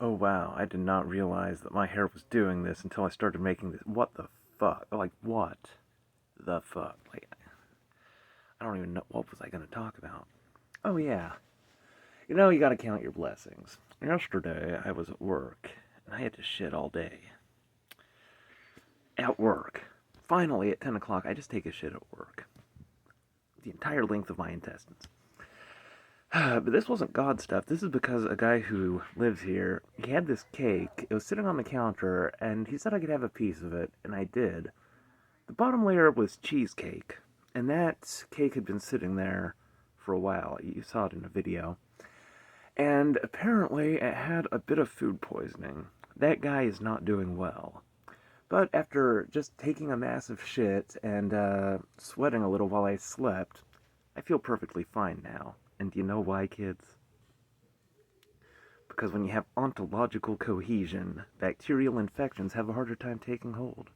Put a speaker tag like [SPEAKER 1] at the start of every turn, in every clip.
[SPEAKER 1] Oh wow, I did not realize that my hair was doing this until I started making this. What the fuck? Like, what the fuck? Like, I don't even know. What was I gonna talk about? Oh yeah. You gotta count your blessings. Yesterday, I was at work, and I had to shit all day. At work. Finally, at 10 o'clock, I just take a shit at work. The entire length of my intestines. But this wasn't God stuff. This is because a guy who lives here, he had this cake. It was sitting on the counter, and he said I could have a piece of it, and I did. The bottom layer was cheesecake, and that cake had been sitting there for a while. You saw it in a video. And apparently, it had a bit of food poisoning. That guy is not doing well. But after just taking a massive shit and sweating a little while I slept, I feel perfectly fine now. And do you know why, kids? Because when you have ontological cohesion, bacterial infections have a harder time taking hold.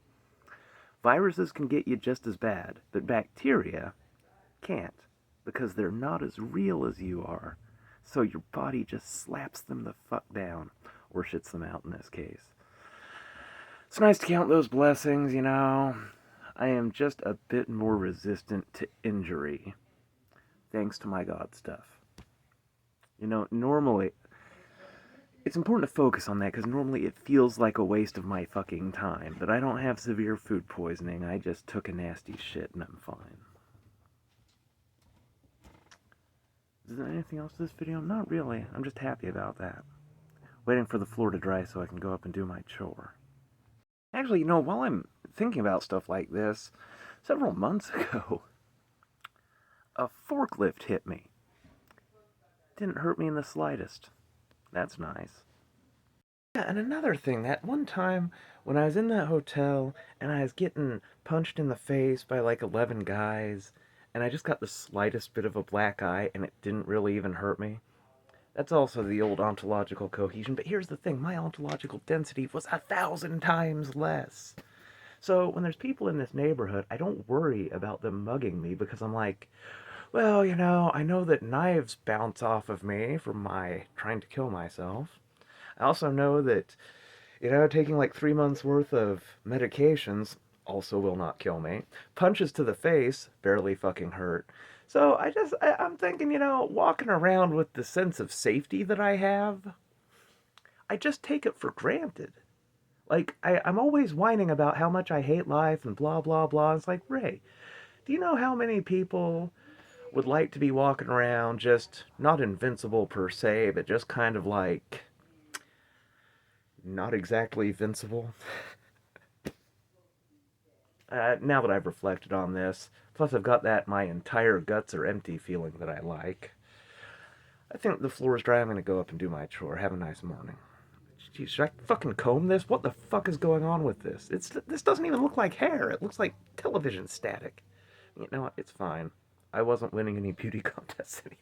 [SPEAKER 1] Viruses can get you just as bad, but bacteria can't, because they're not as real as you are. So your body just slaps them the fuck down, or shits them out in this case. It's nice to count those blessings. I am just a bit more resistant to injury, thanks to my God stuff. Normally, it's important to focus on that because normally it feels like a waste of my fucking time. But I don't have severe food poisoning. I just took a nasty shit and I'm fine. Is there anything else to this video? Not really. I'm just happy about that. Waiting for the floor to dry so I can go up and do my chore. Actually, while I'm thinking about stuff like this, several months ago, a forklift hit me. Didn't hurt me in the slightest. That's nice. Yeah, and another thing, that one time when I was in that hotel and I was getting punched in the face by like 11 guys, and I just got the slightest bit of a black eye and it didn't really even hurt me. That's also the old ontological cohesion, but here's the thing, my ontological density was 1,000 times less. So when there's people in this neighborhood, I don't worry about them mugging me because I'm like, well, I know that knives bounce off of me from my trying to kill myself. I also know that, taking like 3 months worth of medications also will not kill me. Punches to the face barely fucking hurt. So I'm thinking, walking around with the sense of safety that I have, I just take it for granted. Like, I'm always whining about how much I hate life and blah, blah, blah. It's like, Ray, do you know how many people would like to be walking around just not invincible per se, but just kind of like not exactly invincible? Now that I've reflected on this, plus I've got that my entire guts are empty feeling that I like, I think the floor is dry. I'm going to go up and do my chore. Have a nice morning. Jeez, should I fucking comb this? What the fuck is going on with this? This doesn't even look like hair. It looks like television static. You know what? It's fine. I wasn't winning any beauty contests anyway.